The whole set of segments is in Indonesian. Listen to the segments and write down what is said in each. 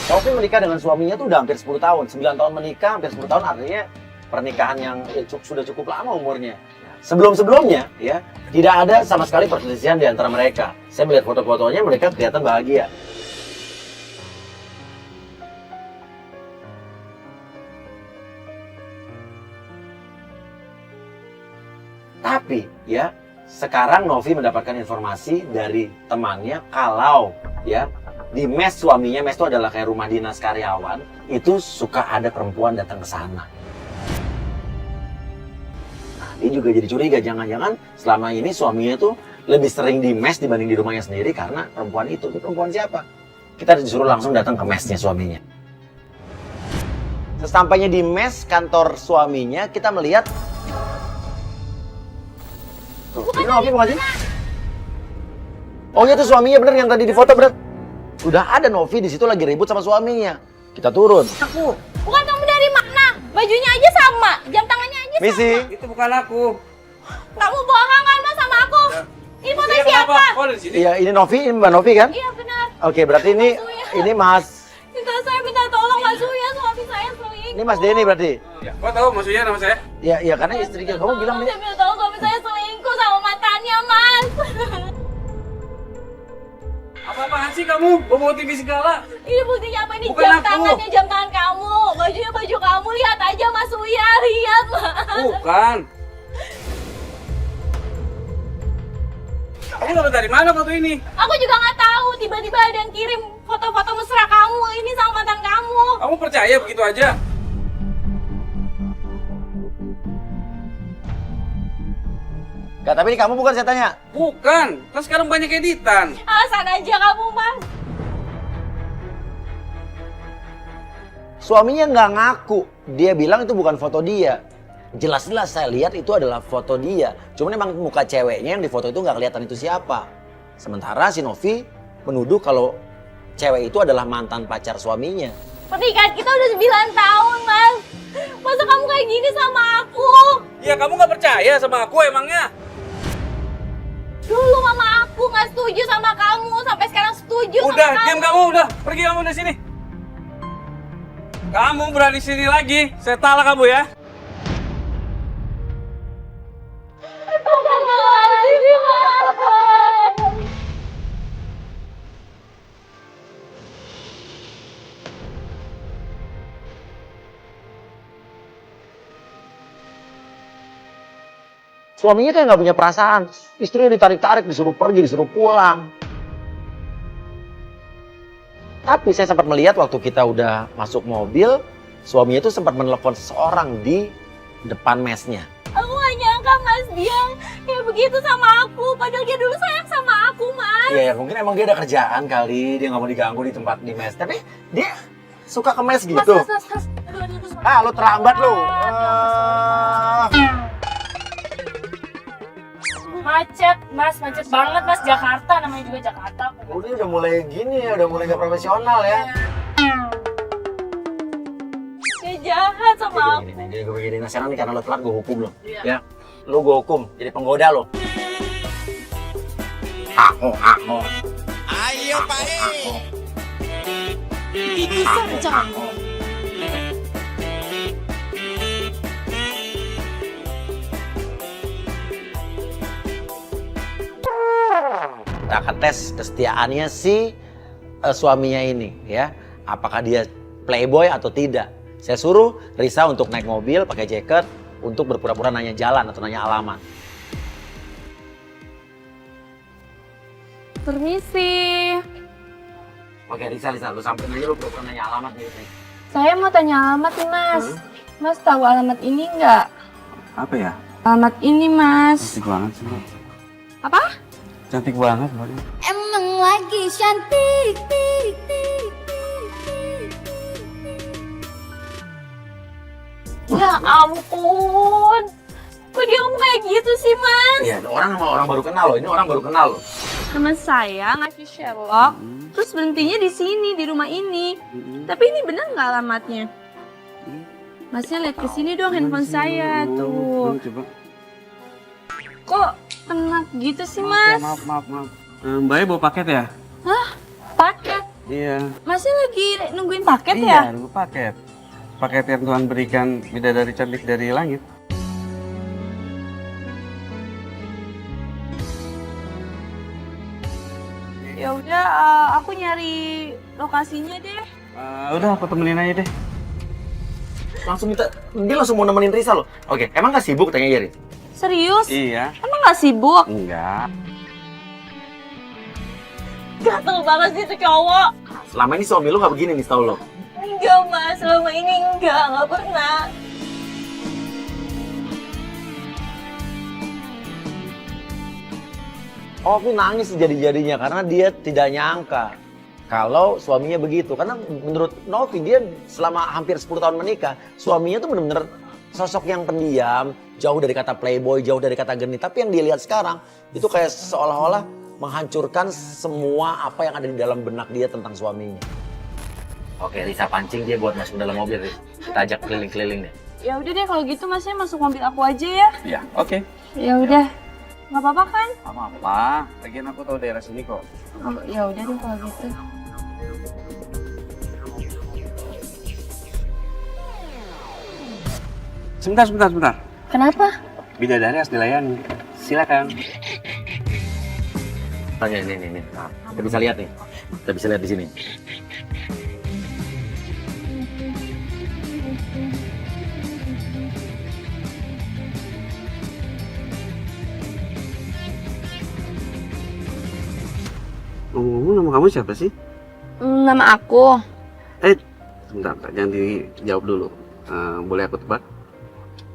Novi menikah dengan suaminya tuh udah hampir 10 tahun. 9 tahun menikah, hampir 10 tahun artinya pernikahan yang sudah cukup lama umurnya. Sebelum-sebelumnya ya, tidak ada sama sekali perselisihan di antara mereka. Saya melihat foto-fotonya, mereka kelihatan bahagia. Tapi ya, sekarang Novi mendapatkan informasi dari temannya kalau ya di mes suaminya, mes itu adalah kayak rumah dinas karyawan, itu suka ada perempuan datang ke sana. Nah, dia juga jadi curiga, jangan-jangan selama ini suaminya tuh lebih sering di mes dibanding di rumahnya sendiri karena perempuan itu. Itu perempuan siapa? Kita disuruh langsung datang ke mesnya suaminya. Sesampainya di mes kantor suaminya, kita melihat tuh, ini Novi bukan sih? Oh iya tuh suaminya bener yang tadi di foto bener. Udah ada Novi di situ lagi ribut sama suaminya. Kita turun. Aku. Bukan kamu dari mana? Bajunya aja sama, jam tangannya aja Misi. sama. Itu bukan aku. Kamu bohong kan Mas sama aku? Ini foto Iya, siapa? kenapa? Oh, dari sini. Iya ini Novi, ini Mbak Novi kan? Iya benar. Oke berarti ini Mas. Saya minta tolong Mas Surya, suami saya selingkuh. Ini Mas Denny berarti. Ya, kok tahu maksudnya nama saya? Iya karena istri kamu bilang nih. Saya minta tolong suami saya selingkuh sama mantannya Mas. Apa-apaan sih kamu? Bawa TV segala. Ini buktinya apa? Ini Bukan jam aku. tangannya jam tangan kamu. Bajunya baju kamu, lihat aja Mas Surya, lihat Mas. Bukan. Kamu dapat dari mana foto ini? Aku juga nggak tahu, tiba-tiba ada yang kirim foto-foto mesra kamu ini sama mantan kamu. Kamu percaya begitu aja? Gak, tapi ini kamu bukan saya tanya. Bukan. Kan sekarang banyak editan. Alasan aja kamu Mas. Suaminya nggak ngaku. Dia bilang itu bukan foto dia. Jelas-jelas saya lihat itu adalah foto dia. Cuman emang muka ceweknya yang di foto itu nggak kelihatan itu siapa. Sementara si Novi menuduh kalau cewek itu adalah mantan pacar suaminya. Pernikahan kita udah 9 tahun Mas. Masa kamu kayak gini sama aku? Ya kamu nggak percaya sama aku emangnya? Dulu mama aku nggak setuju sama kamu, sampai sekarang setuju Udah, sama diam kamu udah. Pergi kamu dari sini. Kamu berani sini lagi, saya talak kamu ya. Suaminya kayak nggak punya perasaan. Istrinya ditarik-tarik, disuruh pergi, disuruh pulang. Tapi saya sempat melihat waktu kita udah masuk mobil, suaminya itu sempat menelepon seseorang di depan mesnya. Aku gak nyangka Mas dia kayak begitu sama aku, padahal dia dulu sayang sama aku Mas. Iya, mungkin emang dia ada kerjaan kali, dia nggak mau diganggu di tempat di mes. Tapi dia suka ke mes gitu. Mas. Aduh, Ah, lo terlambat lo. Macet, Mas. Macet banget, Mas. Jakarta, namanya juga Jakarta. Udah mulai gini ya, udah mulai gak profesional ya. Dia jahat sama aku. Jadi gue begini, nah sekarang nih karena lo telat gue hukum lo. Ya, lo gue hukum, jadi penggoda lo. Aku. Ayo Pak E. Itu saja. Kita akan tes kesetiaannya si suaminya ini ya. Apakah dia playboy atau tidak. Saya suruh Risa untuk naik mobil pakai jaket untuk berpura-pura nanya jalan atau nanya alamat. Permisi. Oke Risa, lu samperin aja lu pura-pura nanya alamat nih. Saya mau tanya alamat nih, Mas. Mas tahu alamat ini nggak? Apa ya? Alamat ini, Mas. Cantik banget sih. Apa? Cantik banget. Emang lagi cantik. Ya ampun. Kok dia ngomong kayak gitu sih Mas? Iya, orang sama orang baru kenal loh. Ini orang baru kenal loh. Teman saya ngasih Sherlock, terus berhentinya di sini, di rumah ini. Tapi ini benar nggak alamatnya? Masnya lihat ke sini dong handphone saya tuh. Coba. Kok kena gitu sih, Mas? Maaf. Mbaknya bawa paket ya? Hah? Paket? Iya. Masnya lagi nungguin paket Iya, ya? nunggu paket. Paket yang Tuhan berikan bidadari cantik dari langit. Ya udah, aku nyari lokasinya deh. Udah, aku temenin aja deh. Dia langsung mau nemenin Risa loh. Oke, emang gak sibuk tanya Yeri? Serius? Iya. Emang gak sibuk? Enggak. Gatel banget sih itu cowok. Selama ini suami lu gak begini nih, tau lo. Enggak mas, selama ini enggak pernah. Ovi nangis sejadi-jadinya karena dia tidak nyangka kalau suaminya begitu. Karena menurut Novi, dia selama hampir 10 tahun menikah, suaminya tuh bener-bener sosok yang pendiam, jauh dari kata playboy, jauh dari kata genit. Tapi yang dilihat sekarang, itu kayak seolah-olah menghancurkan semua apa yang ada di dalam benak dia tentang suaminya. Oke, Risa pancing dia buat masuk dalam mobil, Riz. Kita ajak keliling-keliling deh. Ya udah deh kalau gitu masnya masuk mobil aku aja ya. Iya, oke. Ya udah. Nggak apa-apa kan? Apa-apa. Lagian aku tahu daerah sini kok. Oh, ya udah deh kalau gitu. Sebentar. Kenapa? Bidadari harus dilayani. Silakan. Tanya ini. Nah, kita bisa lihat nih. Kita bisa lihat di sini. Ngomong-ngomong, nama kamu siapa sih? Nama aku. Sebentar, jangan dijawab dulu. Boleh aku tebak?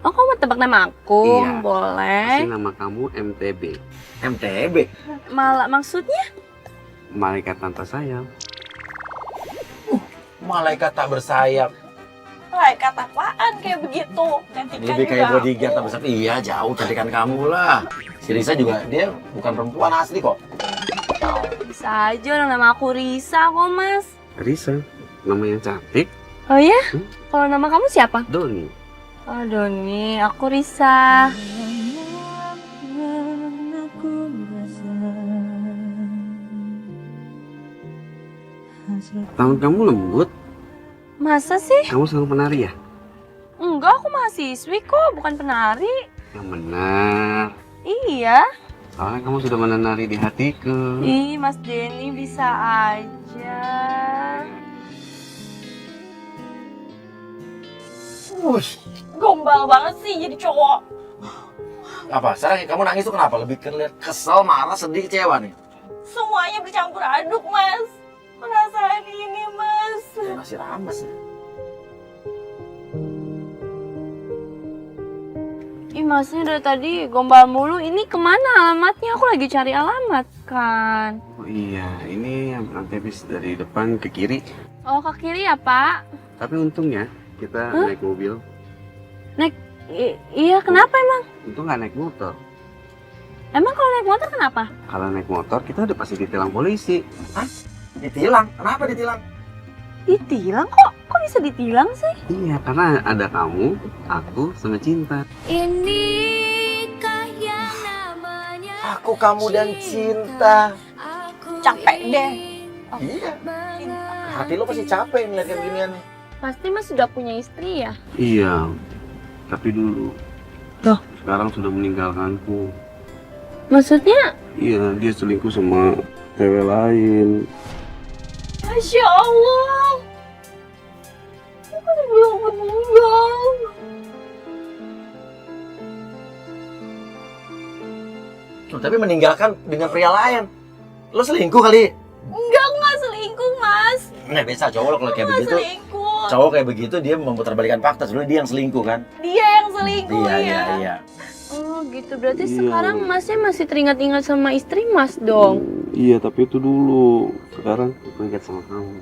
Oh, kamu mau tebak nama aku? Iya. Boleh. Pasti nama kamu MTB. MTB. Malah maksudnya? Malaikat tanpa sayap. Malaikat tak bersayap. Malaikat apaan kayak begitu? Cantikan Lebih kayak juga bodyguard tak bersayap. Iya, jauh cantikan kamu lah. Si Risa juga, dia bukan perempuan asli kok. Bisa aja orang nama aku Risa kok, Mas. Risa, nama yang cantik. Oh ya? Kalau nama kamu siapa? Doni. Oh, Doni. Aku Risa. Tangan kamu lembut. Masa sih? Kamu selalu penari ya? Enggak, aku mahasiswi kok, bukan penari. Yang benar. Iya. Soalnya kamu sudah menari di hatiku. Ih, Mas Denny bisa aja. Wih, gombal banget sih jadi cowok. apa? Sekarang kamu nangis tuh kenapa? Lebih kesel, marah, sedih, kecewa nih? Semuanya bercampur aduk mas. Perasaan ini mas. Ya, masih rames ya. Ih, Masnya dari tadi gombal mulu. Ini kemana alamatnya? Aku lagi cari alamat kan. Oh iya, ini yang habis dari depan ke kiri. Oh, ke kiri ya, Pak? Tapi untungnya kita naik mobil. Iya, kenapa emang? Untung nggak naik motor. Emang kalau naik motor kenapa? Kalau naik motor kita udah pasti ditilang polisi. Ditilang? Kenapa ditilang? Ditilang kok? Kok bisa ditilang sih? Iya, karena ada kamu, aku, sama Cinta. Inikah yang namanya Aku, kamu, dan cinta. capek deh. Iya. Hati lo pasti capek ngeliat kayak beginian. Pasti Mas sudah punya istri ya? Iya, tapi dulu. Loh? Sekarang sudah meninggalkanku. Maksudnya? Iya, dia selingkuh sama cewek lain. Masya Allah. Aku belum meninggal. Loh, tapi meninggalkan dengan pria lain. Lo selingkuh kali? Enggak, aku nggak selingkuh mas. Nggak biasa cowok lo kalau kayak Nggak begitu. selingkuh. Cowok kayak begitu dia memutarbalikan fakta. Sebenarnya dia yang selingkuh kan? Dia yang selingkuh ya. Iya. Oh gitu, berarti Iya. sekarang Masnya masih teringat-ingat sama istri Mas dong? Iya, tapi itu dulu. Sekarang aku ingat sama kamu.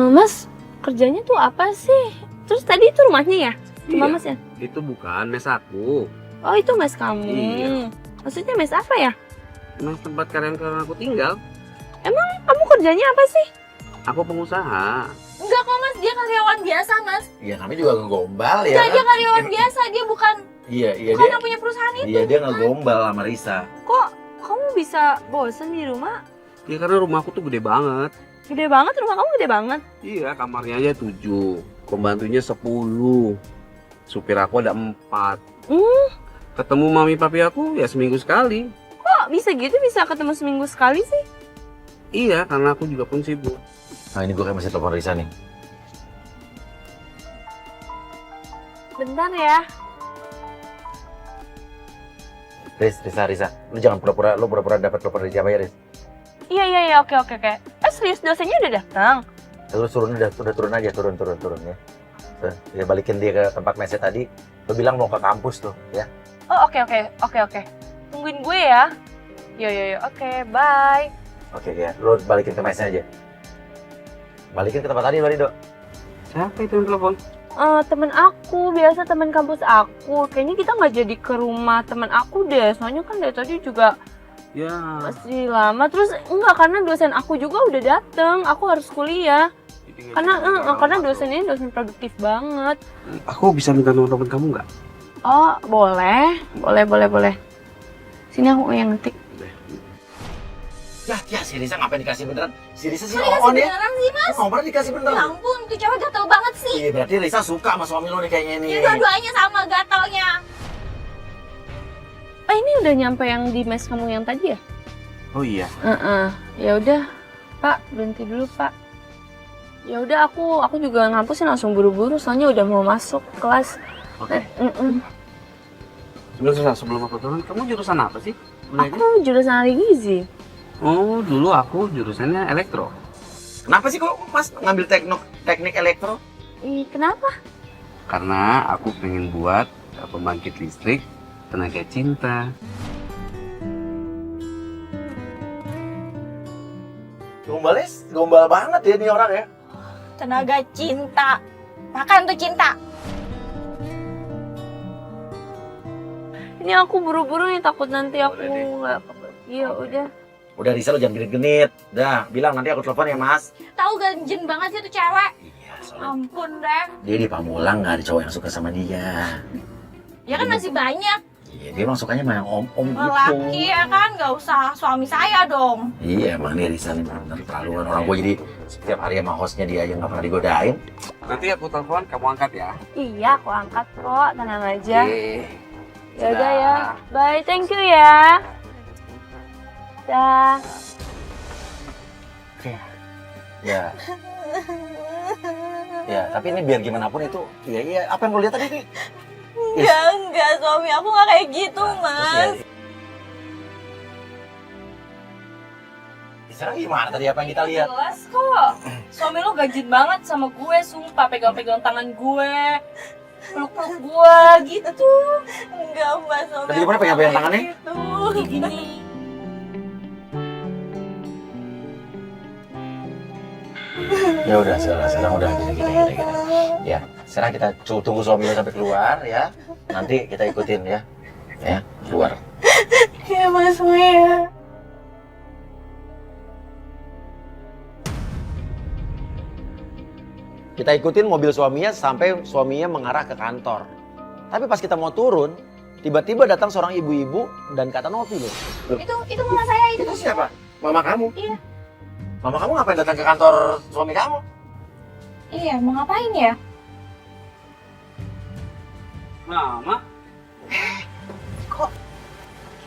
Mas, kerjanya tuh apa sih? Terus tadi itu rumahnya ya? Rumah Iya. Mas ya? Itu bukan mes aku. Oh itu mes kamu? Iya. Maksudnya mes apa ya? Mes tempat karyawan aku tinggal. Kamu kerjanya apa sih? Aku pengusaha. Enggak kok mas, dia karyawan biasa mas. Iya, namanya juga ngegombal ya. Enggak, dia Kan? karyawan biasa, dia bukan Iya bukan dia. yang punya perusahaan itu. Iya dia ngegombal sama Risa. Kok kamu bisa bosen di rumah? Ya karena rumahku tuh gede banget. Gede banget, rumah kamu gede banget. Iya, kamarnya aja 7, pembantunya 10, supir aku ada 4. Ketemu mami papi aku ya seminggu sekali. Kok bisa gitu, bisa ketemu seminggu sekali sih? Iya, karena aku juga pun sibuk. Nah ini gue kayak masih telepon Risa nih. Bentar ya. Risa, lu jangan pura-pura dapat telepon dari siapa ya, Riz? Iya, oke. Serius dosennya udah datang? Terus udah turun aja, turun ya. Tuh, ya balikin dia ke tempat mesnya tadi. Lu bilang mau ke kampus tuh, ya. Oh, oke. Tungguin gue ya. Yo, oke, bye. Oke ya, lu balikin ke mesnya aja. Balikin ke tempat tadi, Dok. Siapa itu yang telepon? Temen aku, biasa temen kampus aku. Kayaknya kita nggak jadi ke rumah temen aku deh. Soalnya kan dari tadi juga Ya. masih lama. Terus enggak, karena dosen aku juga udah dateng. Aku harus kuliah. Karena dosen ini dosen produktif banget. Aku bisa minta nomor telepon kamu nggak? Oh, boleh. Sini aku yang ngetik. Ya, si Risa ngapain dikasih beneran? Si Risa sih Dikasih on ya. beneran sih, Mas? Ngobrol dikasih Ya beneran. ampun, tuh cewek gatel banget sih. Iya, berarti Risa suka sama suami lo nih kayaknya nih. Ya dua-duanya sama gatelnya. Ini udah nyampe yang di mes kamu yang tadi ya? Oh iya. Ya udah, Pak, berhenti dulu, Pak. Ya udah, aku juga ngampusin langsung buru-buru soalnya udah mau masuk kelas. Oke. Sebelum aku turun, kamu jurusan apa sih? Aku jurusan ahli gizi. Oh, dulu aku jurusannya elektro. Kenapa sih kok Mas ngambil teknik elektro? Kenapa? Karena aku pengen buat pembangkit listrik tenaga cinta. Gombal banget ya nih orang ya. Tenaga cinta. Makan tuh cinta. Ini aku buru-buru nih, takut nanti aku nggak. Iya, udah. Udah Risa lo jangan genit-genit. Udah, bilang nanti aku telepon ya Mas. Tahu ganjen banget sih tuh cewek. Iya, soalnya Ampun deh. dia di Pamulang nggak ada cowok yang suka sama dia. Ya kan masih banyak Iya, dia emang sukanya sama yang om-om gitu. lelaki ya kan, nggak usah suami saya dong. Iya, emang dia Risa nih bener terlaluan orang gue jadi setiap hari sama hostnya dia aja nggak pernah digodain. Nanti aku telepon, kamu angkat ya. Iya, aku angkat kok, tenang aja. Oke. Ya udah ya. Bye, thank you ya. Dah. Ya. Ya, tapi ini biar gimana pun itu, iya, apa yang lo lihat tadi nih? Enggak, suami aku nggak kayak gitu, Mas. Sekarang gimana tadi apa yang kita lihat? Jelas kok. Suami lo ganjen banget sama gue, sumpah pegang-pegang tangan gue. Peluk-peluk gue gitu. Enggak, Mas. Suami Tadi gimana aku pegang-pegang nggak tangannya? kayak gitu. Gini. Ya udah, sekarang udah gini. Ya, sekarang kita tunggu suami lo sampai keluar ya. Nanti kita ikutin ya. Ya, keluar. Ya, Mas Wea. Kita ikutin mobil suaminya sampai suaminya mengarah ke kantor. Tapi pas kita mau turun, tiba-tiba datang seorang ibu-ibu dan kata Novi loh. Itu mama saya itu. Itu siapa? Mama kamu? Iya. Mama kamu ngapain datang ke kantor suami kamu? Iya, mau ngapain ya? Mama?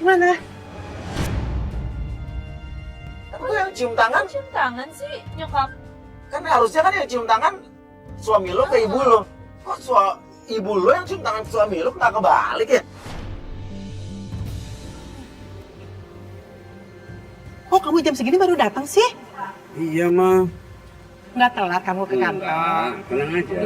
Gimana? Tapi kok yang cium tangan? Cium tangan sih, nyokap. Kan harusnya kan yang cium tangan suami lo ke ibu lo. Kok ibu lo yang cium tangan ke suami lo, nggak kebalik ya? Kok kamu jam segini baru datang sih? Iya, Ma. Nggak telat kamu ke kantor. Tenang aja.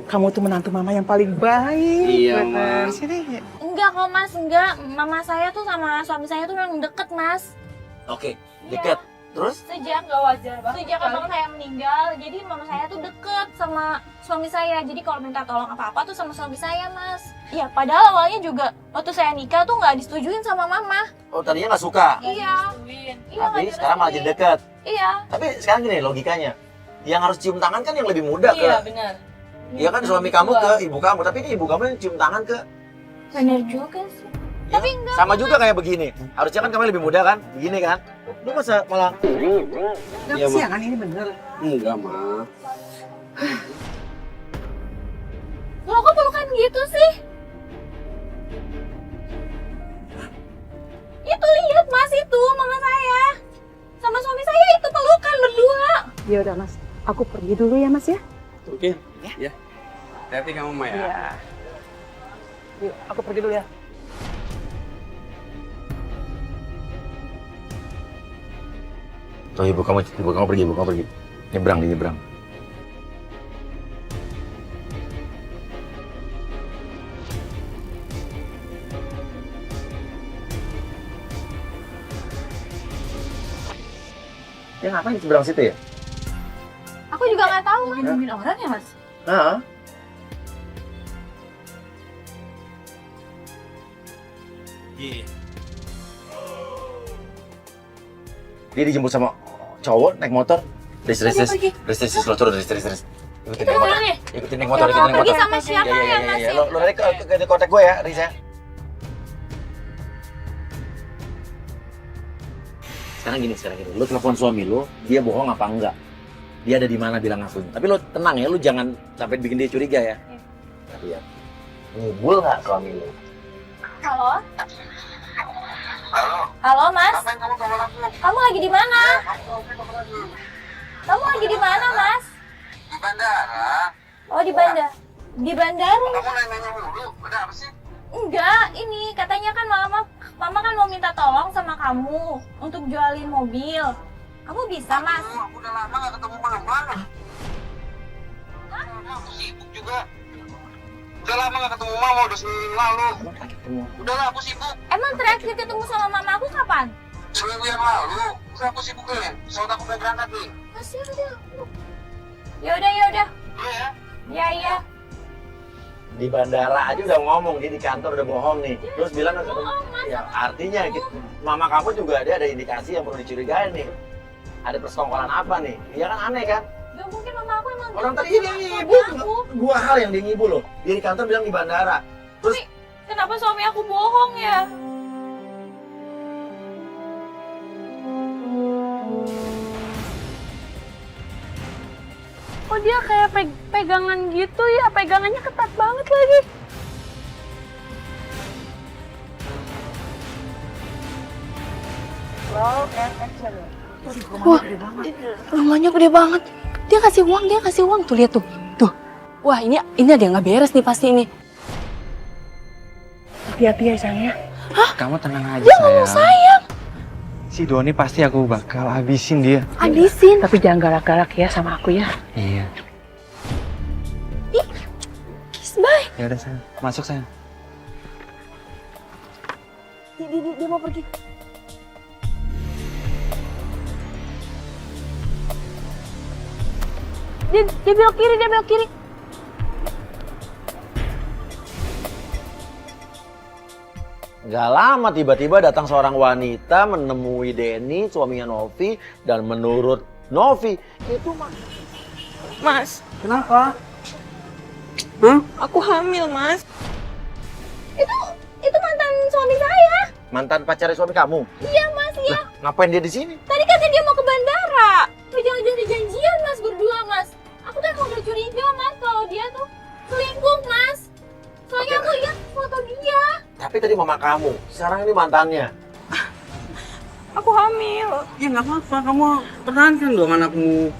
Kamu tuh menantu mama yang paling baik. Iya, Bener. Ma. Sini. Enggak kok, Mas. Enggak. Mama saya tuh sama suami saya tuh memang deket, Mas. Oke, deket. Terus? Sejak nggak wajar banget. Sejak abang saya meninggal, jadi mama saya tuh deket sama suami saya. Jadi kalau minta tolong apa-apa tuh sama suami saya, Mas. Iya, padahal awalnya juga waktu saya nikah tuh nggak disetujuin sama mama. Oh, tadinya nggak suka. Iya. Iya, nggak Tapi sekarang malah jadi direstuin. deket. Iya. Tapi sekarang gini logikanya. Yang harus cium tangan kan yang lebih muda ke. benar. Iya kan suami kamu ke ibu kamu, tapi ini ibu kamu yang cium tangan ke. Bener juga sih. Tapi enggak. Sama juga kayak begini. Harusnya kan kamu lebih muda kan? Begini kan? Lu masa malah Nggak Iya, Ma. kesiangan ini bener. Enggak, Ma. Lo kok pelukan gitu sih? Itu lihat mas, itu mama saya sama suami saya itu pelukan berdua. Ya udah mas, aku pergi dulu ya mas ya. Oke. Ya. Hati-hati kamu, Ma ya. Iya. Yuk, aku pergi dulu ya. Tuh ibu kamu pergi. Nyebrang. Ya ngapain seberang situ ya? Aku juga nggak tahu mas. Nungguin orang ya mas? Nah. Dia dijemput sama cowok naik motor. Ris. Lo turun, Ris. Ikutin naik motor. Ikutin naik motor. Pergi sama siapa ya mas? Iya. Lo naik ke kontak gue ya, Ris ya. Sekarang gini. Lo telepon suami lo, dia bohong apa enggak? Dia ada di mana bilang aku. Tapi lo tenang ya, lo jangan sampai bikin dia curiga ya. Iya. Ngibul nggak suami lo? Halo? Halo mas? Kamu lagi di mana? Kamu lagi di mana mas? Di bandara. Oh di bandara. Di bandara? Kamu nanya dulu, ada apa sih? Enggak, ini katanya kan mama kan mau minta tolong sama kamu untuk jualin mobil. Kamu bisa mas? Aku udah lama gak ketemu mama. Aku sibuk juga. Udah lama gak ketemu mama, udah seminggu lalu. Udah lah, aku sibuk. Emang terakhir ketemu sama mama aku kapan? Seminggu yang lalu. Udah aku sibuk nih. Soalnya aku mau berangkat nih. Masih ada. Yaudah. Iya ya. Iya. Di bandara aja udah ngomong, dia di kantor udah bohong nih. Terus bilang ya artinya gitu, mama kamu juga ada indikasi yang perlu dicurigain nih. Ada persekongkolan apa nih? Iya kan aneh kan? Gak mungkin mama aku emang Orang tadi gitu ini sama ngibu, suami aku. dua hal yang dia ngibu loh. Dia di kantor bilang di bandara. Terus Kenapa suami aku bohong ya? Kok dia kayak pegangan gitu ya? Pegangannya ketat banget lagi. Wah, rumahnya gede banget. Dia kasih uang. Tuh lihat tuh. Tuh. Wah, ini ada yang nggak beres nih pasti ini. Hati-hati ya sayang ya. Kamu tenang aja Dia ngomong sayang. Si Doni pasti aku bakal habisin dia. Habisin. Tapi jangan galak-galak ya sama aku ya. Iya. Kiss, bye. Ya udah sayang, masuk sayang. Dia mau pergi. Dia belok kiri. gak lama tiba-tiba datang seorang wanita menemui Denny, suaminya Novi, dan menurut Novi itu Mas, Kenapa? Hah? aku hamil, Mas. Itu mantan suami saya. mantan pacarnya suami kamu. Iya mas, iya. Ngapain dia di sini? Tadi katanya dia mau ke bandara. Udah janjian mas berdua mas. Aku tuh emang udah curiga mas kalau dia tuh selingkuh mas. Soalnya aku lihat foto dia. Tapi tadi mama kamu, sekarang ini mantannya. Aku hamil. Ya nggak apa-apa, kamu pertahankan dong anakmu.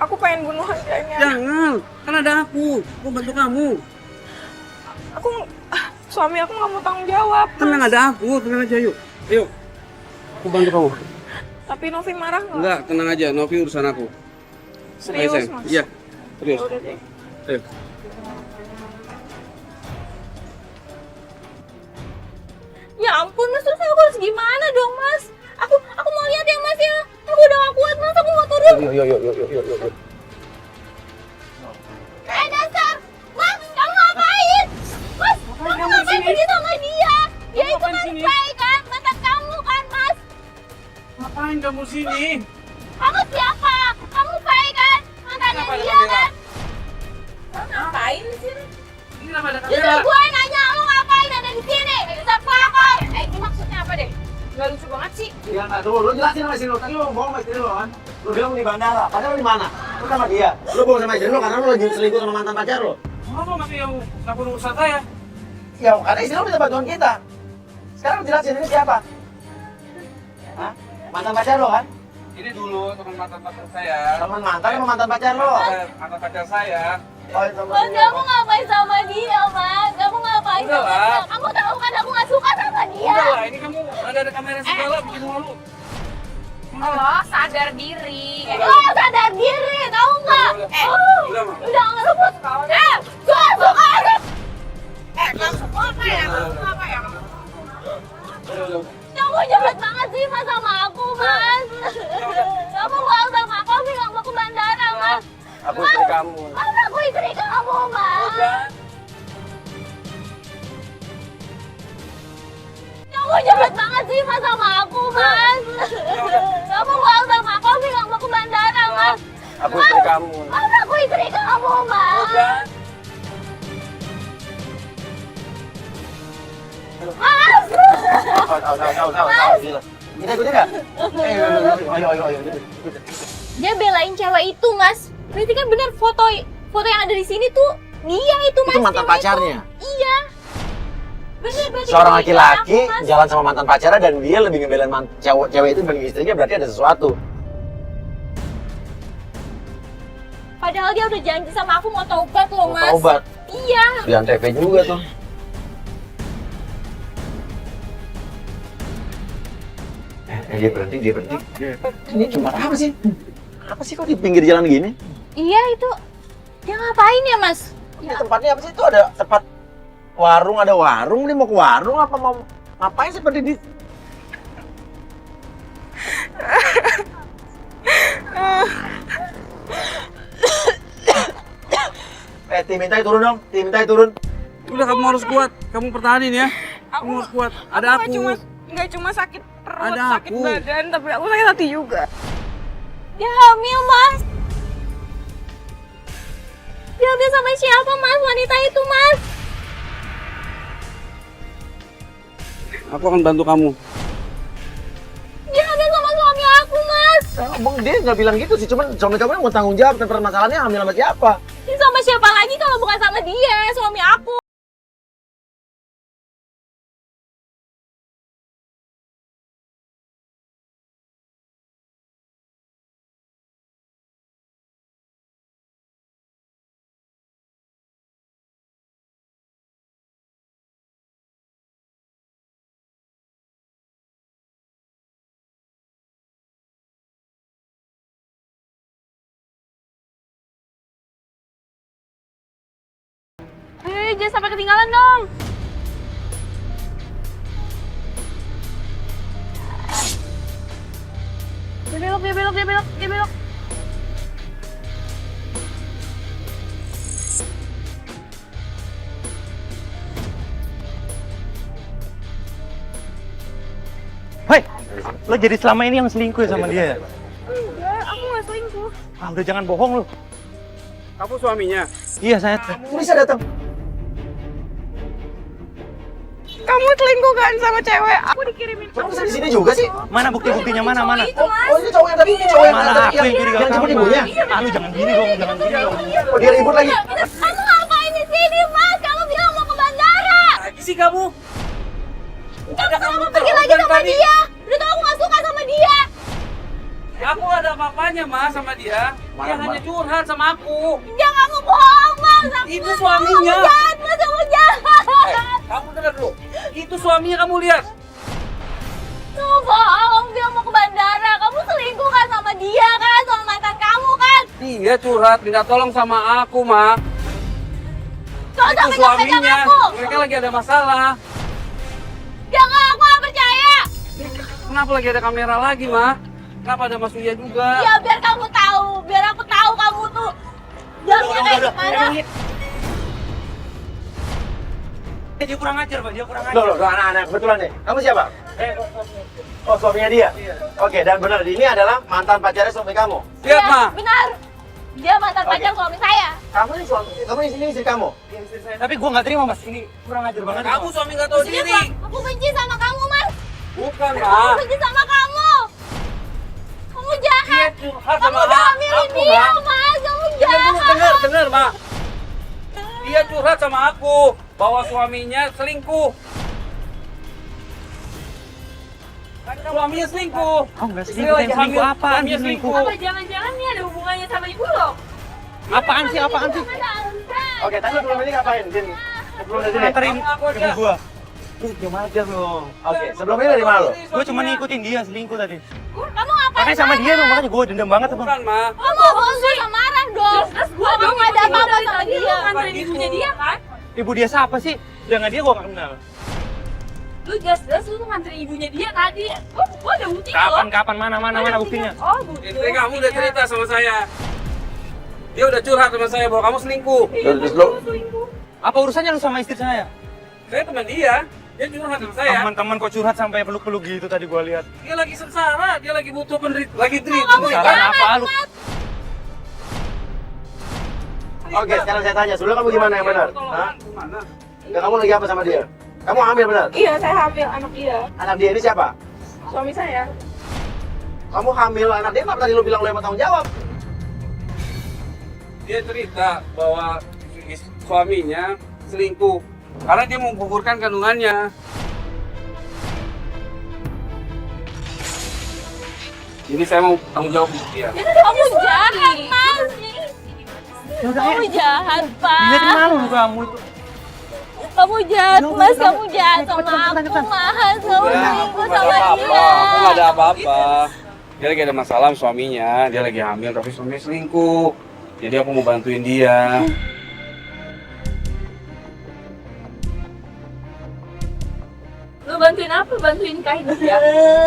Aku pengen bunuh harganya. Jangan, kan ada aku bantu kamu. Suami aku nggak mau tanggung jawab. Tenang, ada aku, tenang aja yuk. Ayo, aku bantu kamu. Tapi Novi marah nggak? Enggak, tenang aja, Novi urusan aku. Ayo, Serius, sayang. Mas? Iya, serius. Udah deh. Ayo. Ya ampun mas, terus aku harus gimana dong mas? Aku mau lihat ya mas ya. Aku udah gak kuat mas, aku mau turun. Yuk. Dasar! Mas, kamu ngapain? Mas, kamu ngapain pergi sama dia? Dia itu mantan saya kan? Mantan kamu kan mas? Ngapain kamu sini? Kamu siapa? Kamu baik kan? Mantannya dia kan? Kamu ngapain di sini? Ini kenapa ada Justru gue nanya, lu ngapain ada di sini? Dasar bilang, lu jelasin sama istri lu, tadi lu bohong sama istri lu kan? Lu bilang di bandara, padahal lu di mana? Lu sama dia. Lu bohong sama istri lu karena lu lagi selingkuh sama mantan pacar lu. Kamu masih yang lapor urusan saya? Ya, karena istri lu minta bantuan kita. Sekarang lu jelasin ini siapa? Hah? Mantan pacar lu kan? Ini dulu teman mantan pacar saya. Teman mantan sama mantan pacar lu? Mantan pacar saya. Oh, itu Mas, kamu ngapain sama dia, Mas? Kamu ngapain Udah sama lah. dia? Kamu tahu kan aku gak suka sama dia. Udah lah, ini kamu ada kamera segala bikin malu. Oh, sadar diri. Oh, sadar diri, tahu nggak? Udah, Ma. Udah nggak rebut. Gak suka. Kamu jahat banget sih Mas sama aku, Mas. Kamu mau sama aku, tapi nggak mau ke bandara, Mas. Aku istri kamu. Mas, aku istri kamu, Mas. Kamu jahat banget sih Mas sama aku, Mas. Kamu mau sama aku, tapi nggak mau ke bandara, Mas. Aku istri kamu. Mas, aku istri kamu, Mas. Mas. Kita ikutin nggak? Ayo. Dia belain cewek itu, Mas. Berarti kan benar foto yang ada di sini tuh dia itu, Mas. Itu mantan cewek pacarnya? itu. Iya. Bener, berarti Seorang dia laki-laki belain aku, Mas. jalan sama mantan pacarnya dan dia lebih ngebelain cewek itu dibanding istrinya, berarti ada sesuatu. Padahal dia udah janji sama aku mau taubat loh, Mau Mas. taubat? Iya. Di Antv juga tuh. Dia berhenti. Ini cuma apa sih? Apa sih kok di pinggir jalan gini? Iya, itu. Dia ngapain ya, Mas? Ini tempatnya apa sih? Itu ada tempat warung, ada warung. Dia mau ke warung apa mau ngapain sih seperti di... Mintai turun dong. Mintai turun. Udah, kamu harus kuat. Kamu pertahanin ya. Kamu harus kuat. Ada aku. Nggak cuma sakit perut, Ada sakit aku. badan, tapi aku sakit hati juga. Dia hamil, Mas. Dia hamil sama siapa, Mas? Wanita itu, Mas. Aku akan bantu kamu. Dia hamil sama suami aku, Mas. Abang dia nggak bilang gitu sih, cuman suami kamu yang mau tanggung jawab dan permasalahannya hamil sama siapa? Dia sama siapa lagi kalau bukan sama dia, suami aku. Jangan sampai ketinggalan dong. Dia belok. Hei, lo jadi selama ini yang selingkuh ya sama dia ya? Enggak, aku nggak selingkuh. Ah, udah jangan bohong lo. Kamu suaminya? Iya, saya. Bisa datang. Kamu selingkuh kan sama cewek? Aku dikirimin. Kamu bisa di sini juga sih? Mana bukti-buktinya mana? Oh, ini cowok yang tadi, ini cowok yang Malah tadi, aku yang curiga yang cuma kamu. ibunya. Ah, lu jangan gini dong. Oh, dia ribut lagi. Kamu ngapain di sini, Mas? Kamu bilang mau ke bandara. Lagi sih kamu. Kamu pergi lagi sama dia. Udah tau aku gak suka sama dia. Aku ada apa-apanya, Mas, sama dia. Dia hanya curhat sama aku. Jangan kamu bohong, Mas. Aku Itu nggak suaminya. mau. Kamu jahat, Mas. Kamu jahat. Kamu dengar dulu. Itu suaminya, kamu lihat. Kamu bohong. Kamu bilang mau ke bandara. Kamu selingkuh kan sama dia kan? Sama mantan kamu kan? Dia curhat, minta tolong sama aku, Ma. Kau Itu sampai pegang suaminya. aku. Mereka lagi ada masalah. Jangan, aku gak percaya. Kenapa lagi ada kamera lagi, Ma? Kenapa ada Mas Uya juga? Ya biar kamu tahu. Biar aku tahu kamu tuh. Jamnya kayak gimana. Dia kurang ajar, Pak. Dia kurang ajar. Loh, anak-anak, kebetulan deh. Kamu siapa? Oh, suaminya dia? Oke, dan benar, ini adalah mantan pacarnya suami kamu. Lihat, Iya, Ma. benar. Dia mantan Oke. pacar suami saya. Kamu ini suami, kamu ini istri kamu? Tapi gua nggak terima, Mas. Ini kurang ajar banget. Kamu suami nggak tahu Dia diri. bilang, aku benci sama kamu, Mas. Bukan, Aku Ma. benci sama kamu. Dia curhat Kamu sama udah hamilin aku, dia, Ma. Mas. Kamu Dengar dulu, jahat. dengar, Ma. Dia curhat sama aku bahwa suaminya selingkuh. Kan suaminya selingkuh. Oh enggak Istri selingkuh, lagi yang selingkuh hamil, apaan suaminya sih selingkuh? Apa jangan-jangan nih ada hubungannya sama ibu lo? Apaan sih, apaan sih? Oke, tadi lu sebelum ini ngapain? Sini. Sebelum dari sini. Anterin Sama aku aja. ibu gua. Diam aja lu. Oke, sebelum ini dari mana lu? Gua cuma ngikutin dia selingkuh tadi. Kamu ngapain? Makanya sama dia tuh, makanya gua dendam banget tuh, Bang. Bukan, Ma. Kamu bohong sama marah dong. Terus gue Aku nggak ada apa-apa sama dia. nganterin ibunya dia kan? Ibu dia siapa sih? Jangan dia gua gak kenal. Lu jelas-jelas lu tuh nganterin ibunya dia tadi. Gua ada bukti Kapan mana buktinya? Oh, bukti. Istri kamu udah cerita sama saya. Dia udah curhat sama saya bahwa kamu selingkuh. Terus lu Apa urusannya lu sama istri saya? Saya teman dia. Dia curhat sama saya. Teman-teman kok curhat sampai peluk-peluk gitu tadi gua lihat. Dia lagi sengsara, dia lagi butuh lagi Sekarang apa lu? Oke, sekarang saya tanya, sebelum kamu gimana yang benar? Hah? Enggak, kamu lagi apa sama dia? Kamu hamil benar? Iya, saya hamil anak dia. Anak dia ini siapa? Suami saya. Kamu hamil anak dia, kenapa tadi lu bilang lu yang mau tanggung jawab? Dia cerita bahwa suaminya selingkuh karena dia mau gugurkan kandungannya. Ini saya mau tanggung jawab untuk dia. Kamu jahat, Mas. Kamu jahat, Dilihatin Pak. malu lu kamu itu. Kamu jahat, Mas. Kamu jahat sama aku, Mas. Kamu selingkuh sama dia. Aku nggak ada apa-apa. Dia lagi ada masalah sama suaminya, dia lagi hamil tapi suaminya selingkuh. Jadi aku mau bantuin dia. Lu bantuin apa? Bantuin nikahin dia.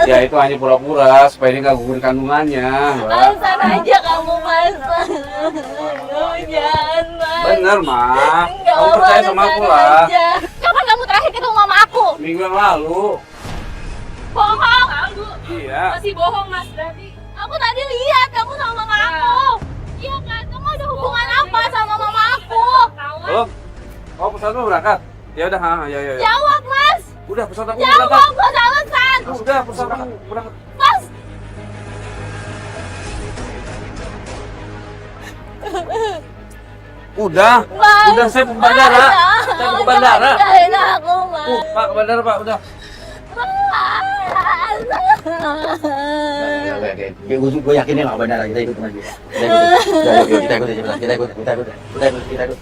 Ya itu hanya pura-pura supaya dia nggak gugurin kandungannya, Mbak. Alasan aja kamu, Mas. Kamu jahat, Mas. Bener, Ma. Enggak, Kamu percaya Mas, sama aku alasan lah. aja. Kapan kamu terakhir ketemu mama aku? Minggu yang lalu. Bohong, Aldu. Iya. Masih bohong, Mas. Berarti Aku tadi lihat kamu sama mama aku. Iya kan? Kamu ada hubungan apa sama mama aku? Halo? Oh, pesawat mau berangkat? Ya udah, ya. Jawab, Mas. Udah, pesawat aku Jawab, berangkat. gak usah alasan. Udah, pesawat aku berangkat. Mas. Udah, Mas. udah saya ke bandara. Saya mau ke bandara. Jangan aku, Mas. Pak, ke bandara, Pak, udah. Gue yakin dia nggak benar, kita ikutin aja. Kita ikut.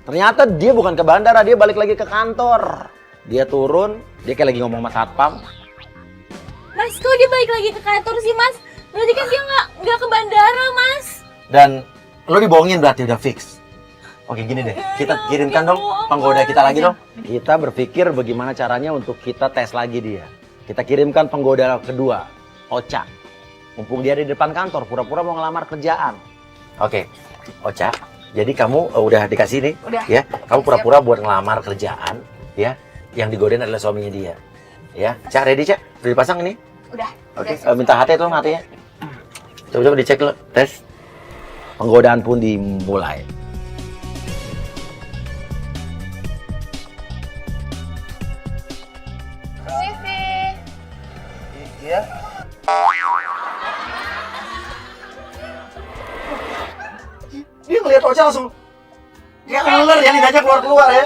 Ternyata dia bukan ke bandara, dia balik lagi ke kantor. Dia turun, dia kayak lagi ngomong sama satpam. Mas, kok dia balik lagi ke kantor sih, Mas? Berarti kan dia nggak ke bandara, Mas. Dan lo dibohongin berarti udah fix. Oke gini deh, kita kirimkan dong penggoda kita lagi dong. Kita berpikir bagaimana caranya untuk kita tes lagi dia. Kita kirimkan penggoda kedua, Ocha. Mumpung dia di depan kantor, pura-pura mau ngelamar kerjaan. Oke, Ocha. Jadi kamu udah dikasih nih, Udah. ya. Kamu pura-pura buat ngelamar kerjaan, ya. Yang digodain adalah suaminya dia, ya. Cak, ready Cak? Udah dipasang ini? Udah. Oke, minta HT tolong HT-nya. Coba-coba dicek lo, tes. Penggodaan pun dimulai. Iya. Dia ngeliat Ocha langsung kayak ular yang lidahnya keluar-keluar ya.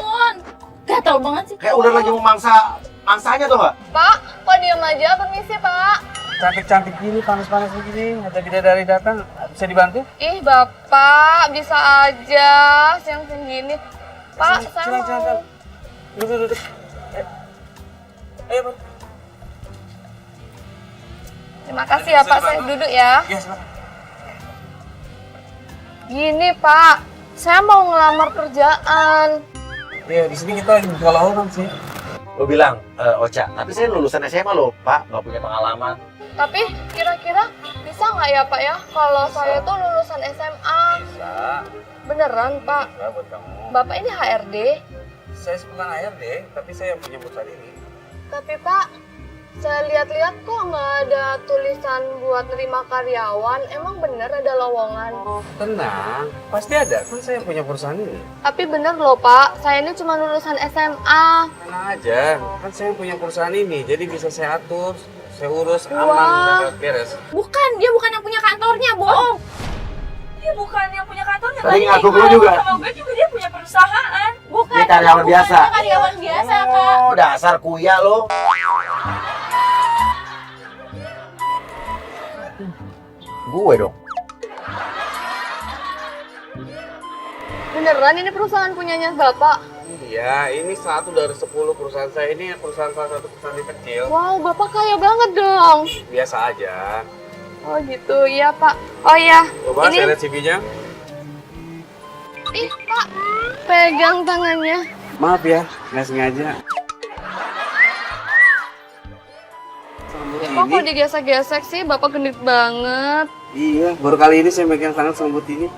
Gatel banget sih. Kayak ular lagi mau mangsanya tuh nggak? Pak, kok diem aja? Permisi, Pak. Cantik-cantik gini, panas-panas begini, ada bidadari datang, bisa dibantu? Ih, Bapak, bisa aja siang-siang gini. Pak, saya mau. Silakan. Duduk. Ayo, Pak. Terima kasih ya, Pak. Saya duduk ya. Ya, silakan. Gini, Pak. Saya mau ngelamar kerjaan. Ya, di sini kita lagi buka lowongan sih. Lo bilang, Ocha, tapi saya lulusan SMA loh, Pak, nggak punya pengalaman. Tapi kira-kira bisa nggak ya, Pak ya? Kalau saya tuh lulusan SMA. Bisa. Beneran, Pak. Bisa buat kamu. Bapak ini HRD. Saya bukan HRD, tapi saya punya perusahaan ini. Tapi, Pak, Saya lihat-lihat kok nggak ada tulisan buat nerima karyawan. Emang bener ada lowongan? Tenang, pasti ada. Kan saya punya perusahaan ini. Tapi bener loh Pak, saya ini cuma lulusan SMA. Tenang aja, kan saya punya perusahaan ini. Jadi bisa saya atur, saya urus, Wah. aman, beres. Bukan, dia bukan yang punya kantornya, bohong. Dia bukan yang punya kantornya. Tadi ngaku dia lu juga. Sama gue juga dia punya perusahaan. Bukan. Dia karyawan bukan, biasa. dia karyawan biasa, Kak. Oh, dasar kuya lo. Gue dong. Beneran ini perusahaan punyanya Bapak? Iya, ini satu dari 10 perusahaan saya. Ini perusahaan salah satu perusahaan yang kecil. Wow, Bapak kaya banget dong. Biasa aja. Oh gitu, iya Pak. Oh iya, Coba ini saya lihat CV-nya. ih Pak, pegang tangannya. Maaf ya, nggak sengaja. Kok kok digesek-gesek sih? Bapak genit banget. Iya, baru kali ini saya megang tangan selembut ini.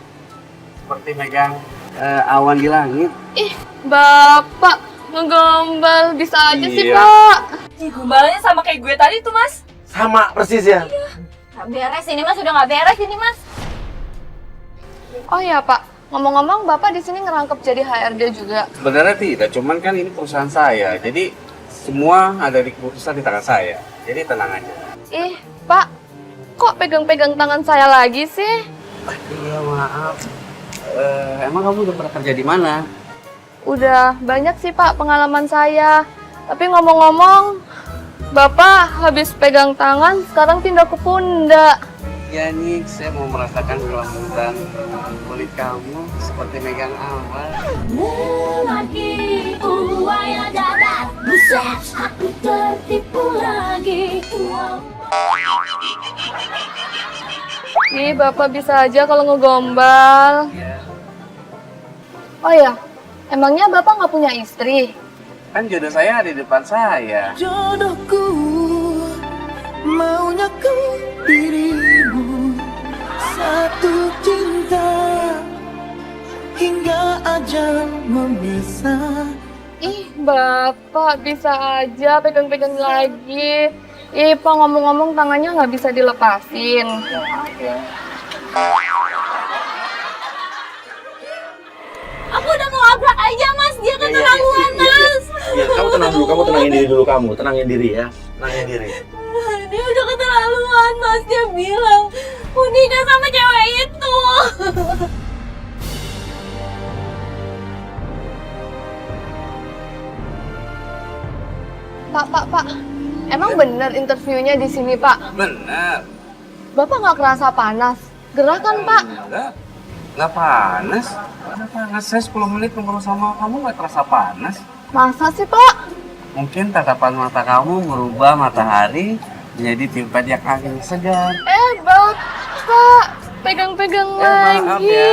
Seperti megang awan di langit. Ih, Bapak ngegombal bisa aja sih Iya. Pak. Ih, gombalnya sama kayak gue tadi tuh, Mas. Sama persis ya. Nggak beres ini, Mas. Udah nggak beres ini, Mas. Oh ya Pak, ngomong-ngomong Bapak di sini ngerangkep jadi HRD juga. Sebenarnya tidak, cuman kan ini perusahaan saya. Jadi semua ada di keputusan di tangan saya. Jadi tenang aja. Ih, Pak, kok pegang-pegang tangan saya lagi sih? Iya, maaf. Emang kamu udah pernah kerja di mana? Udah banyak sih Pak pengalaman saya. Tapi ngomong-ngomong, Bapak habis pegang tangan, sekarang pindah ke pundak. Ya nih, saya mau merasakan kelembutan kulit kamu seperti megang awan. Lagi uangnya dadat, buset, aku tertipu lagi. Ih, Bapak bisa aja kalau ngegombal. Oh ya, emangnya Bapak nggak punya istri? Kan jodoh saya ada di depan saya. Jodohku maunya ku dirimu, satu cinta hingga ajal memisah. Ih, Bapak bisa aja pegang-pegang lagi. Ih, Pak ngomong-ngomong tangannya nggak bisa dilepasin. Aku udah mau abrak aja, Mas. Dia keterlaluan, Mas. Iya, kamu tenang dulu, kamu tenangin diri dulu kamu. Tenangin diri ya. Tenangin diri. Dia udah keterlaluan, Mas. Dia bilang mau nikah sama cewek itu. Pak. Emang bener interviewnya di sini, Pak? Benar. Bapak nggak kerasa panas? Gerah kan, Pak? Nggak panas. Nggak panas. Saya 10 menit ngobrol sama kamu nggak terasa panas. Masa sih, Pak? Mungkin tatapan mata kamu merubah matahari menjadi tempat yang angin segar. Bapak, pegang-pegang maaf lagi. ya.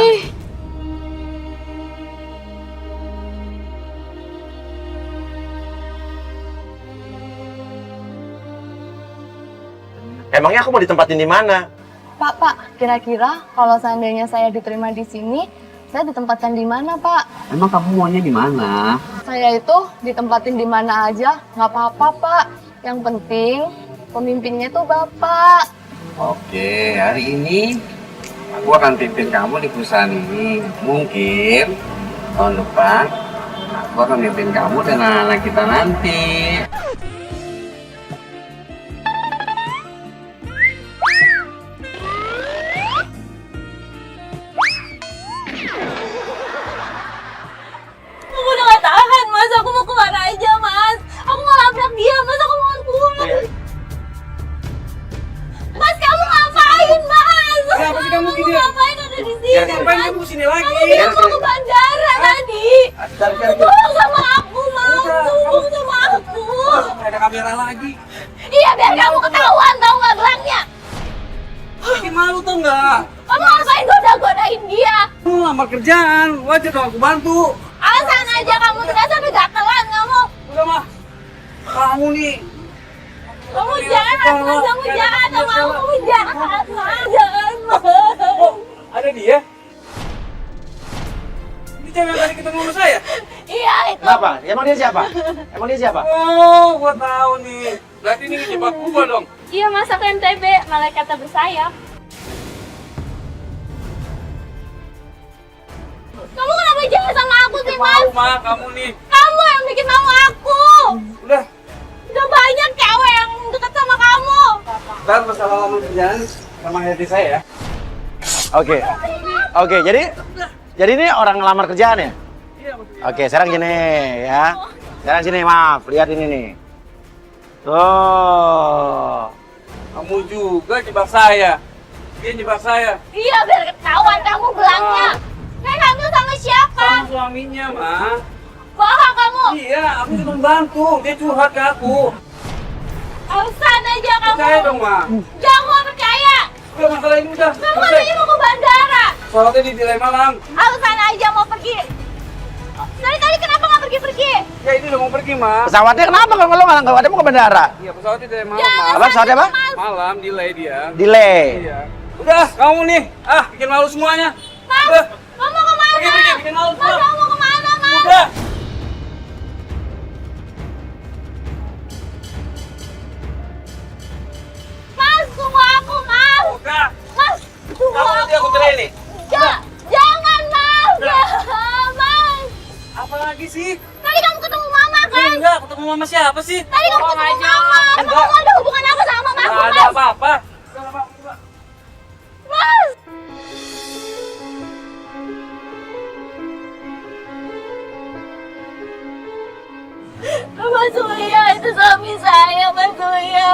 Emangnya aku mau ditempatin di mana? Pak, kira-kira kalau seandainya saya diterima di sini, saya ditempatkan di mana, Pak? Emang kamu maunya di mana? Saya itu ditempatin di mana aja, nggak apa-apa, Pak. Yang penting pemimpinnya itu Bapak. Oke, hari ini aku akan pimpin kamu di perusahaan ini. Mungkin tahun depan aku akan pimpin kamu dan anak-anak kita nanti. Aku udah gak tahan, Mas. Aku mau kemana aja, Mas. Aku mau labrak dia, Mas. Aku mau pulang. Mas, kamu ngapain, Mas? Kenapa sih kamu gini? Ngapain ada di sini, Ngapain Mas? kamu kesini lagi? Kamu bilang mau ke bandara tadi. Tolong sama aku, mau. Tolong sama aku. Ada kamera lagi. Iya, biar kamu ketahuan, tau gak gelangnya? Bikin malu tau nggak? Kamu ngapain goda-godain dia? Kamu lamar kerjaan, wajar dong aku bantu. Alasan aja kamu tidak sampai gatelan kamu. Udah mah, kamu nih. Kamu jahat, Mas. Kamu jahat sama aku. Kamu jahat, Mas. Jahat, Mas. Ada dia? Ini cewek yang tadi ketemu sama saya? Iya itu. Kenapa? Emang dia siapa? Emang dia siapa? Oh, gua tahu nih. Berarti ini ngejebak gua dong. Iya Mas, aku MTB, malaikat tak bersayap. Kamu kenapa jahat sama aku sih Mas? Mau mah kamu nih. Kamu yang bikin mau aku. Udah. Udah banyak cewek yang deket sama kamu. Ntar masalah lama kerjaan sama hati saya ya. Oke. Oke, jadi ini orang ngelamar kerjaan ya? Oke, sekarang gini ya. Sekarang sini, maaf, lihat ini nih. Tuh. Kamu juga jebak saya. Dia jebak saya. Iya, biar ketahuan kamu gelangnya. Saya hamil sama siapa? Sama suaminya, mah. Bohong kamu. Iya, aku cuma bantu. Dia curhat ke aku. Alasan aja kamu. Percaya dong, mah. Jangan percaya. Udah, masalah ini udah. Kamu katanya mau ke bandara. Soalnya di Dilai Malang. Alasan aja mau pergi. Dari tadi kenapa nggak pergi-pergi? Ya ini udah mau pergi, mah. Pesawatnya kenapa kalau lo nggak ada mau ke bandara? Iya, pesawatnya Dilai Malang, Jangan mah. Apa pesawatnya apa? Malam, delay dia. Delay. Iya. Udah, kamu nih. Ah, bikin malu semuanya. Mas, Udah. kamu mau kemana? Pergi, bikin malu Mas, semua. kamu mau kemana, Mas? Udah. Mas, tunggu aku, Mas. Udah. Mas, tunggu Kamu nanti aku aku. cerai nih. Jangan, Mas. Mas. Apa lagi sih? Tadi kamu ketemu Mama kan? Enggak, ketemu mama siapa sih? Tadi kamu ketemu Mama. Emang Enggak. kamu ada hubungan apa sama Mama, Enggak ada Mas? apa-apa. Mas. Mas Surya, itu suami saya, Mas Surya.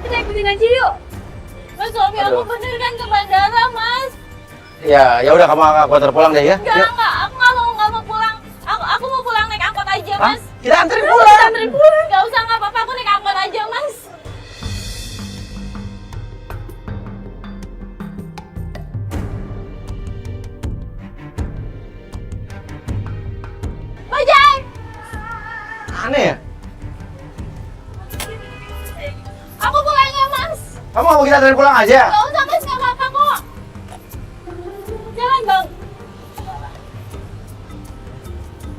Kita ikutin aja yuk. Mas, suami aku bener kan ke bandara, Mas. Ya udah kamu antar pulang deh ya. Enggak, Yuk. aku nggak mau pulang. Aku mau pulang naik angkot aja, Hah? Mas. Kita anterin Kita pulang. anterin pulang. Nggak usah, nggak apa-apa. Aku naik angkot aja, Mas. Bajai! Aneh ya? Aku pulang ya, Mas. Kamu mau kita anterin pulang aja? Nggak usah, Mas. Nggak apa-apa kok. Jalan, Bang.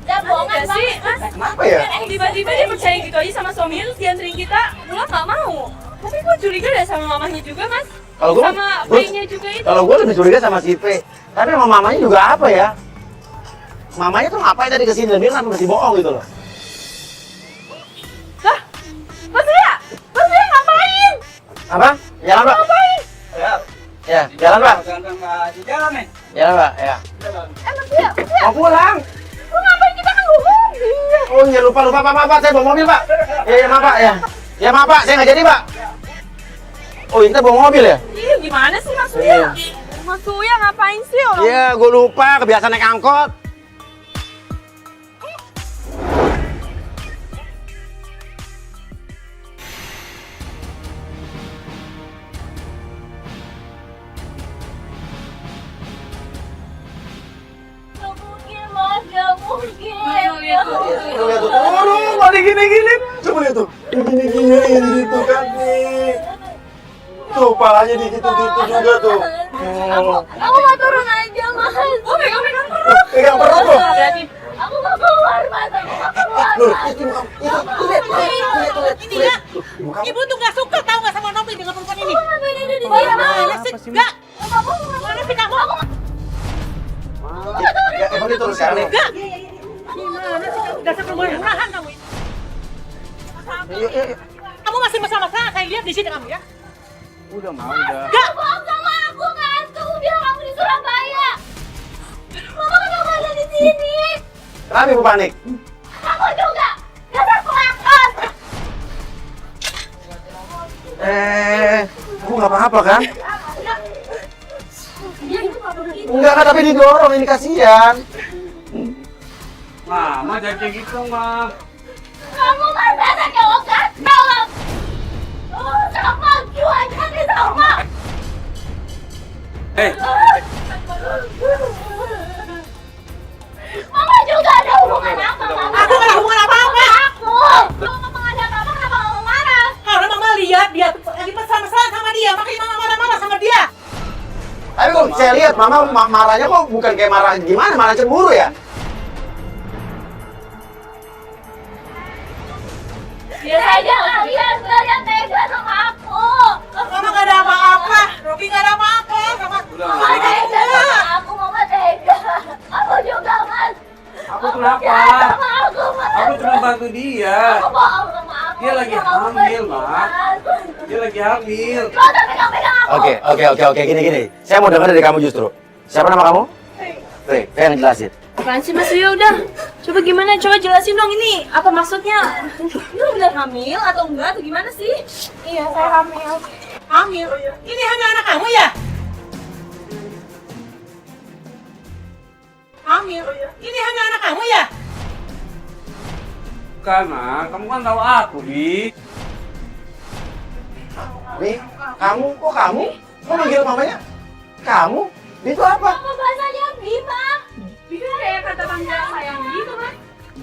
Jangan bohongan, Iya sih, Mas. Kenapa ya? Tiba-tiba dia percaya gitu aja sama suaminya terus dianterin kita. Mula nggak mau. Tapi gue curiga deh sama mamanya juga, Mas. Kalau gue, Sama P-nya juga itu. kalau gue lebih curiga sama si P. Tapi sama mamanya juga apa ya? Mamanya tuh ngapain tadi kesini dan dia kenapa masih bohong gitu loh? Lah, Mas Surya! Mas Surya ngapain? Apa? Jalan Pak. Ya, jalan Pak. Ganteng aja jalan nih. Jalan Pak. Ya. Mas Surya, Mau pulang? lu ngapain kita kan mobil? Oh iya lupa Pak, saya bawa mobil Pak. Ya maaf Pak ya. Ya maaf Pak, saya nggak jadi Pak. Oh ini kita bawa mobil ya? Iya, gimana sih Mas Iya. Surya? Mas Surya ngapain sih orang? Iya, gue lupa kebiasaan naik angkot. Gak mungkin, Mas. Gak mungkin. Tuh lihat tuh, aduh, balik gini-gini. Coba lihat tuh, gini-giniin gitu kan nih. Tuh, palanya digitu-gitu juga tuh. Aku mau turun aja, Mas. Oh, pegang-pegang perut. Pegang perut tuh. Berarti Aku mau keluar, Mas. Aku mau keluar. Tuh, itu lihat. Ibu tuh nggak suka tahu nggak sama Novi dengan perempuan ini. Aku ngapain ada di Mana sini? sih? Nggak. Mana sih kamu? Ya, emang dia turun sekarang nih. Nggak. Gimana sih kamu? Dasar perempuan murahan kamu. Yuk. Kamu masih bersama-sama. Saya lihat di sini kamu ya. Udah mau udah. Kamu bohong sama aku kan? Kamu bilang kamu di Surabaya. Mama kenapa ada di sini? Kenapa ibu panik? Kamu juga. Dasar pelakon. Aku nggak apa-apa kan? Enggak kan, tapi didorong, ini kasihan. Mama jangan kayak gitu, Mama. Kamu kan dasar cowok gatel. Sama jual jadi sama. Hei, Mama juga ada hubungan apa? Aku nggak ada hubungan apa-apa. Aku. Kalau mama ada apa-apa kenapa mama marah? Kalau mama lihat dia lagi bersama-sama saya lihat mama marahnya kok bukan kayak marah gimana, marah cemburu ya? Biasa aja kalian yang tega sama aku. Mama gak ada apa-apa. Robi gak ada apa-apa. Mama tega sama aku, mama tega. Aku juga, Mas. Aku kenapa? Jangan sama aku, Mas. Aku cuma bantu dia. Aku bohong sama aku. Dia lagi hamil, Mak. Dia lagi hamil. Kau udah pegang-pegang aku. Oke, gini. Saya mau dengar dari kamu justru. Siapa nama kamu? Faye, Faye yang jelasin. Apaan sih Mas Rio udah? Coba gimana? Coba jelasin dong ini. Apa maksudnya? Lu benar hamil atau enggak atau gimana sih? Iya, saya hamil. Hamil? Ini hanya anak kamu ya? Hamil? Ini hanya anak kamu ya? Karena kamu kan tahu aku, Bi. Nih, kamu? Kok kamu? Kok manggil mamanya? Kamu? Itu apa? Mama bahasanya Bima. Bisa kayak kata panggilan sayang gitu kan?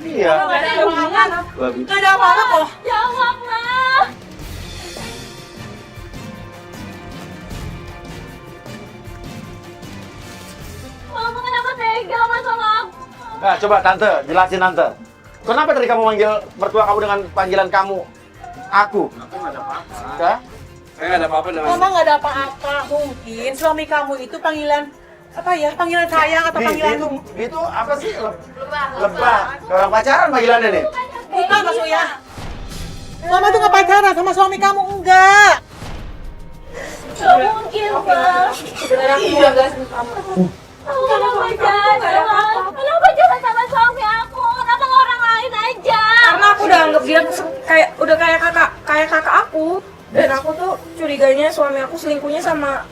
Iya. Gak ada hubungan. Babi. Gak ada apa-apa kok. Jawab, Ma. Mama kenapa tega Mas sama aku? Nah, coba tante, jelasin tante. Kenapa tadi kamu manggil mertua kamu dengan panggilan kamu? Aku. Aku nggak ada apa-apa. Hah? Saya nggak ada apa-apa dengan. Mama gak ada apa-apa. Mungkin suami kamu itu panggilan apa ya? Panggilan sayang atau panggilan Itu apa sih? Lebah. Orang pacaran panggilannya nih. bukan Mas Uya. Mama tuh gak pacaran sama suami kamu, enggak. Gak mungkin, Mas. Sebenarnya aku udah jelasin kamu. Aku kenapa jahat? Kenapa jahat sama suami aku? Kenapa nggak orang lain aja? Karena aku udah anggap dia kayak kakak aku. Dan aku tuh curiganya suami aku selingkuhnya sama.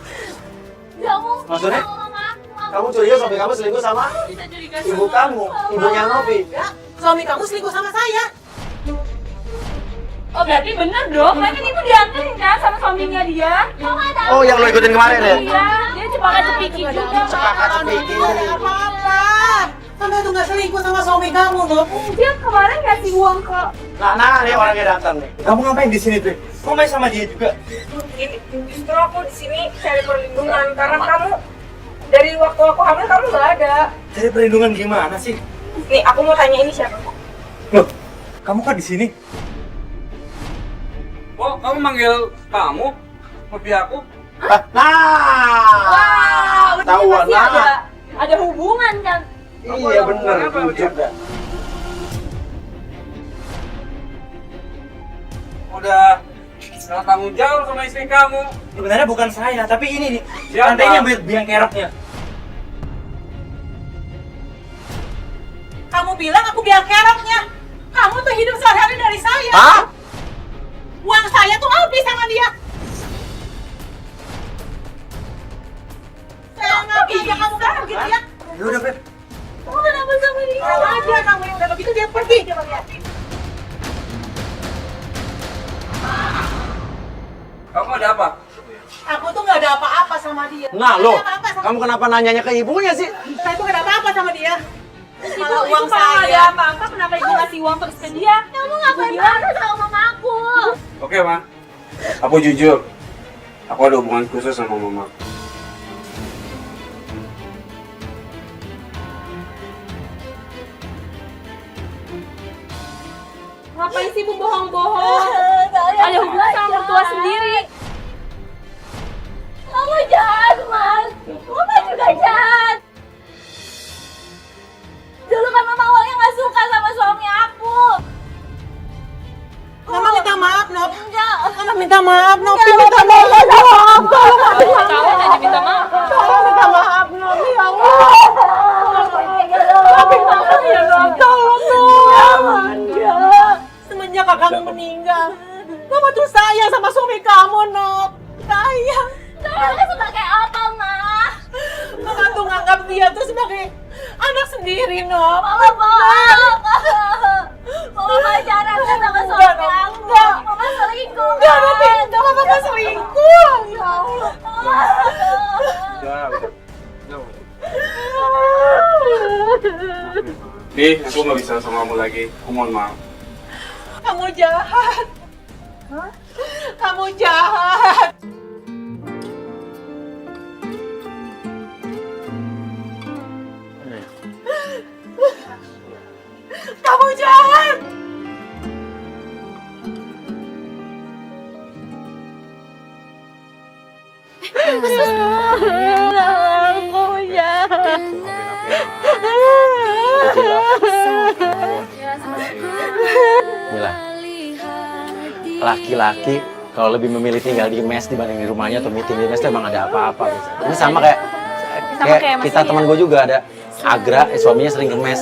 Gak mungkin. Maksudnya? Sama aku. Kamu curiga suami kamu selingkuh sama ibu kamu, ibunya Novi. Suami kamu selingkuh sama saya. Oh berarti bener dong, kan ibu dianterin kan sama suaminya dia. Mama ada. Oh, yang lo ikutin kemarin ya? Iya, dia cepakan cepiki juga. Cepakan cepiki. Gak ada apa-apa. Mama tuh gak selingkuh sama suami kamu, Dok. Dia kemarin kasih uang ke. Nah, nih orangnya datang nih. Kamu ngapain di sini, Tri? Kamu main sama dia juga? Justru aku di sini cari perlindungan karena kamu dari waktu aku hamil kamu nggak ada. Cari perlindungan gimana sih? Nih aku mau tanya ini siapa? Loh, kamu kok di sini? Oh, kamu manggil kamu? Hobi aku? Nah, tahuan lah. Ada hubungan kan? Iya bener, itu juga. Udah salah tanggung jawab sama istri kamu. Sebenarnya bukan saya, tapi ini nih. Siapa? Tantenya biang keroknya. Kamu bilang aku biang keroknya. Kamu tuh hidup sehari-hari dari saya. Hah? Uang saya tuh habis sama dia. Saya nggak bisa kamu udah pergi dia. Ya udah, Beb. Kamu kenapa sama dia? Kalau aja kamu yang udah begitu dia pergi. Kamu ada apa? Aku tuh nggak ada apa-apa sama dia. Nah, Nggak lo, ada apa-apa sama kamu kenapa nanyanya ke ibunya sih? saya tuh nggak ada apa-apa sama dia. Malah Ibu uang kalau nggak ada saya. apa-apa kenapa ibu ngasih uang terus ke dia? Kamu ngapain marah sama mama aku? Oke, Ma. Aku jujur. Aku ada hubungan khusus sama mama. Ngapain sih ibu bohong-bohong? Ada hubungan sama mertua sendiri. Kamu jahat, Mas. Mama juga jahat. Dulu kan mama awalnya nggak suka sama suami aku. Mama minta maaf, Nop. Enggak. Mama minta maaf, Nopi minta maaf. Kamu aja minta maaf. Tolong minta maaf, Nopi. Ya Allah. Nopi, tolong ya, Nop. Tolong, Nop. Semenjak kakakmu meninggal, Mama tuh sayang sama suami kamu, Nop. Sayang. Saya sebagai apa, Ma? Mama tuh nganggap dia tuh sebagai anak sendiri, Nop. Mama bohong. Mama pacaran kan sama suami aku. Mama selingkuh. Enggak, Nopi. Enggak, Mama gak selingkuh. Ya Allah. Udah. Nih, aku nggak bisa sama kamu lagi. Aku mohon maaf. Kamu jahat. Kamu jahat. Mila, laki-laki kalau lebih memilih tinggal di mes dibanding di rumahnya atau meeting di mes itu emang ada apa-apa. Ini sama kayak kayak Mas kita Ria. teman gue juga ada Agra, suaminya sering ke mes.